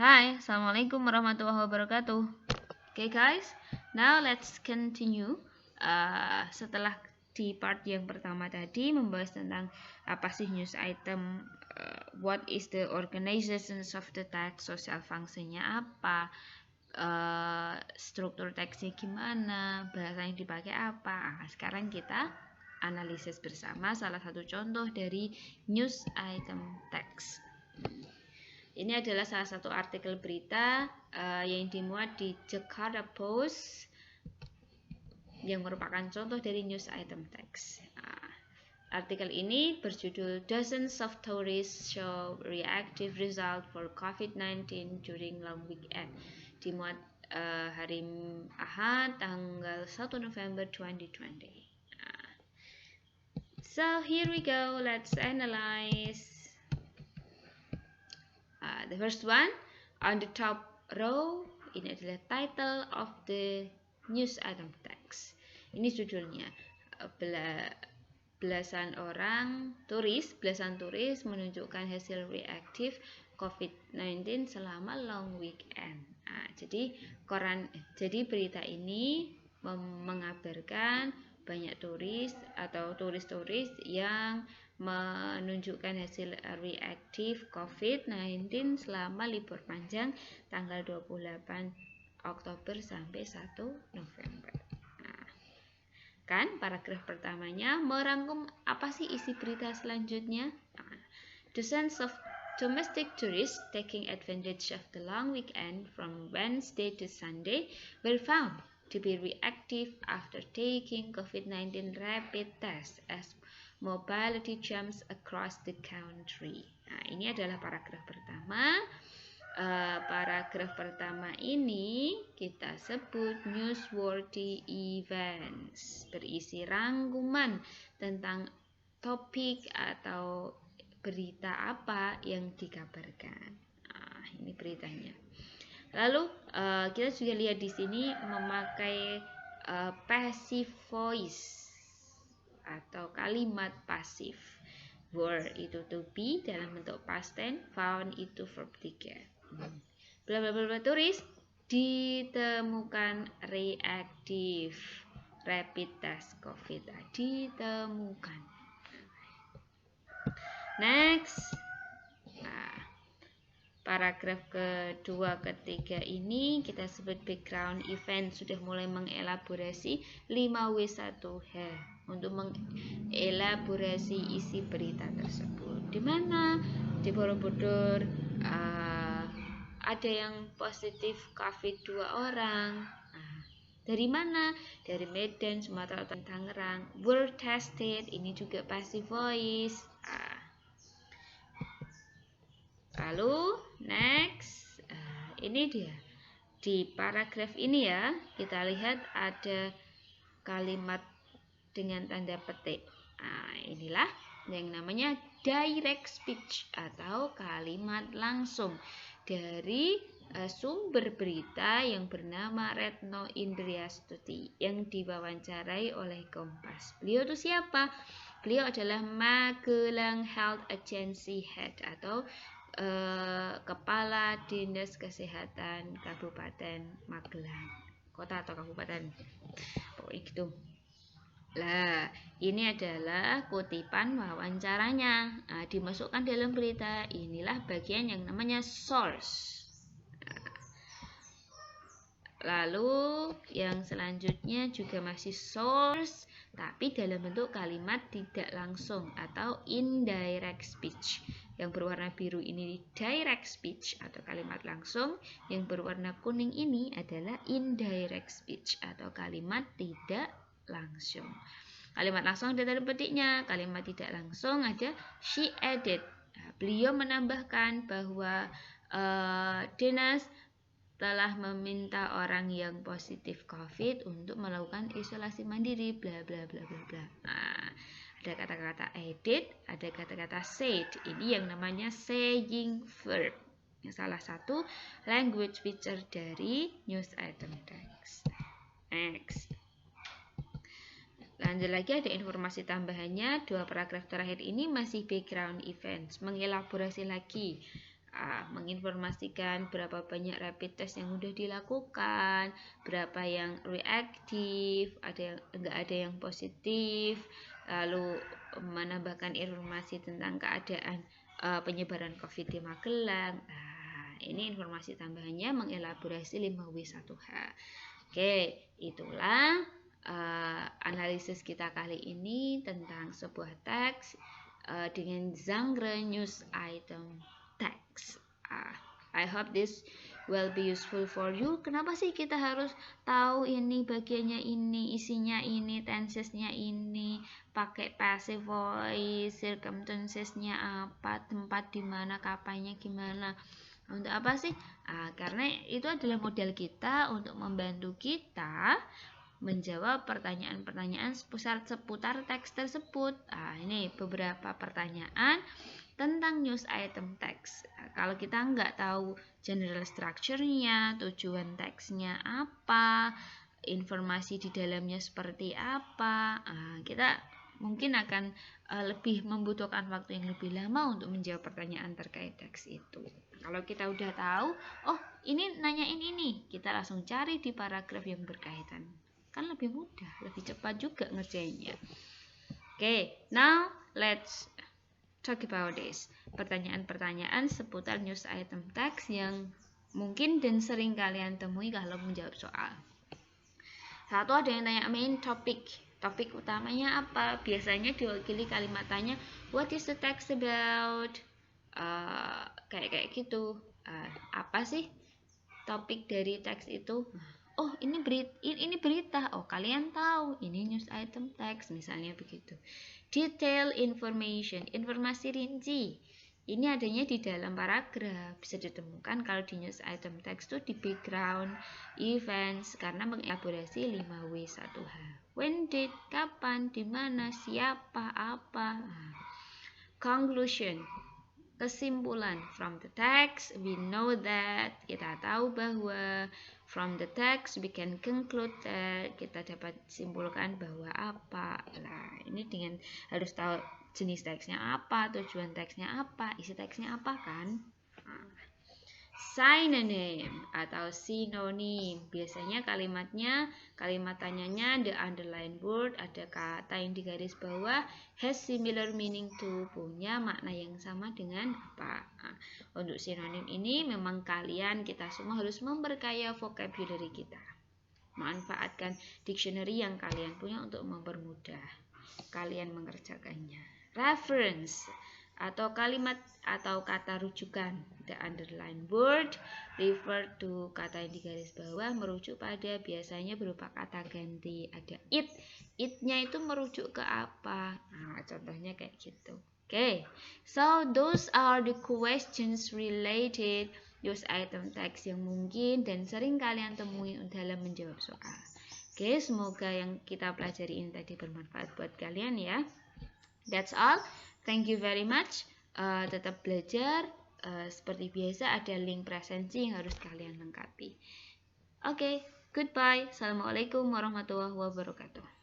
Hai, Assalamualaikum warahmatullahi wabarakatuh. Okay guys, now let's continue. Setelah di part yang pertama tadi membahas tentang apa sih news item, what is the organizations of the text, social functionnya apa, struktur teksnya gimana, bahasa yang dipakai apa. Sekarang kita analisis bersama salah satu contoh dari news item text. Ini adalah salah satu artikel berita yang dimuat di Jakarta Post yang merupakan contoh dari news item text. Artikel ini berjudul Dozens of Tourists Show Reactive Result for COVID-19 During Long Weekend. Dimuat hari Ahad tanggal 1 November 2020. So here we go, let's analyze. The first one on the top row, ini adalah title of the news item text. Ini judulnya, belasan turis menunjukkan hasil reaktif COVID-19 selama long weekend. Jadi berita ini mengabarkan banyak turis yang menunjukkan hasil reaktif COVID-19 selama libur panjang tanggal 28 Oktober sampai 1 November. Paragraf pertamanya merangkum apa sih isi berita selanjutnya. Dozens of domestic tourists taking advantage of the long weekend from Wednesday to Sunday were found to be reactive after taking COVID-19 rapid test as mobility jumps across the country. Ini adalah paragraf pertama. Paragraf pertama ini kita sebut newsworthy events, berisi rangkuman tentang topik atau berita apa yang dikabarkan. Ini beritanya. Lalu kita juga lihat di sini memakai passive voice atau kalimat pasif. Were itu to be dalam bentuk past tense, found itu verb 3. Bla bla bla turis ditemukan reaktif rapid test COVID, ditemukan. Next. Paragraf kedua, ketiga ini kita sebut background event, sudah mulai mengelaborasi 5W1H untuk mengelaborasi isi berita tersebut. Di mana di Borobudur ada yang positif COVID 2 orang. Dari mana? Dari Medan, Sumatera Utara, Tangerang. Were tested, ini juga passive voice. Lalu next, ini dia di paragraf ini ya, kita lihat ada kalimat dengan tanda petik. Inilah yang namanya direct speech atau kalimat langsung dari sumber berita yang bernama Retno Indriastuti yang diwawancarai oleh Kompas. Beliau itu siapa? Beliau adalah Magelang Health Agency Head atau Kepala Dinas Kesehatan Kabupaten Magelang, kota atau kabupaten, pokoknya gitu. Lah, ini adalah kutipan wawancaranya. Dimasukkan dalam berita. Inilah bagian yang namanya source. Lalu yang selanjutnya juga masih source, tapi dalam bentuk kalimat tidak langsung atau indirect speech. Yang berwarna biru ini direct speech atau kalimat langsung, yang berwarna kuning ini adalah indirect speech atau kalimat tidak langsung. Kalimat langsung ada dalam petiknya, kalimat tidak langsung ada she added. Beliau menambahkan bahwa dinas telah meminta orang yang positif COVID untuk melakukan isolasi mandiri, bla bla bla bla bla. Ada kata-kata added, ada kata-kata said. Ini yang namanya saying verb. Yang salah satu language feature dari news item text. Next. Lanjut lagi, ada informasi tambahannya. 2 paragraf terakhir ini masih background events, mengelaborasi lagi menginformasikan berapa banyak rapid test yang sudah dilakukan, berapa yang reaktif, nggak ada yang positif, lalu menambahkan informasi tentang keadaan penyebaran COVID di Magelang. Ini informasi tambahannya mengelaborasi 5W1H. Oke, itulah analisis kita kali ini tentang sebuah teks dengan genre news item text. I hope this will be useful for you. Kenapa sih kita harus tahu ini bagiannya ini, isinya ini, tensesnya ini, pakai passive voice, circumstancesnya apa, tempat di mana, kapannya gimana. Untuk apa sih? Karena itu adalah model kita untuk membantu kita menjawab pertanyaan-pertanyaan seputar teks tersebut. Ini beberapa pertanyaan tentang news item teks. Kalau kita nggak tahu general structure-nya, tujuan teksnya apa, informasi di dalamnya seperti apa, kita mungkin akan lebih membutuhkan waktu yang lebih lama untuk menjawab pertanyaan terkait teks itu. Kalau kita udah tahu, oh ini nanyain ini, kita langsung cari di paragraf yang berkaitan. Kan lebih mudah, lebih cepat juga ngerjainnya. Okay, now let's talk about this. Pertanyaan-pertanyaan seputar news item text yang mungkin dan sering kalian temui kalau menjawab soal. Satu, ada yang tanya main topic. Topik utamanya apa? Biasanya diwakili kalimat tanya, what is the text about? Kayak gitu. Apa sih topik dari teks itu? Oh, ini berita. Oh, kalian tahu ini news item text, misalnya begitu. Detail information, informasi rinci. Ini adanya di dalam paragraf, bisa ditemukan kalau di news item text itu di background, events, karena mengelaborasi 5W1H. When, date, kapan, di mana, siapa, apa. Conclusion, kesimpulan. From the text, we know that, kita tahu bahwa from the text we can conclude that, kita dapat simpulkan bahwa apa. Nah, ini dengan harus tahu jenis teksnya apa, tujuan teksnya apa, isi teksnya apa kan. Synonym atau sinonim, biasanya kalimat tanyanya the underlined word, ada kata yang di garis bawah, has similar meaning to, punya makna yang sama dengan apa. Untuk sinonim ini memang kita semua harus memperkaya vocabulary kita. Manfaatkan dictionary yang kalian punya untuk mempermudah kalian mengerjakannya. Reference atau kalimat atau kata rujukan, the underlined word refer to, kata yang di garis bawah merujuk pada, biasanya berupa kata ganti. Ada it-nya itu merujuk ke apa? Contohnya kayak gitu. Okay, so those are the questions related news item text yang mungkin dan sering kalian temui dalam menjawab soal. Oke, semoga yang kita pelajari ini tadi bermanfaat buat kalian ya. That's all. Thank you very much. Tetap belajar. Seperti biasa ada link presensi yang harus kalian lengkapi. Oke, goodbye. Assalamualaikum warahmatullahi wabarakatuh.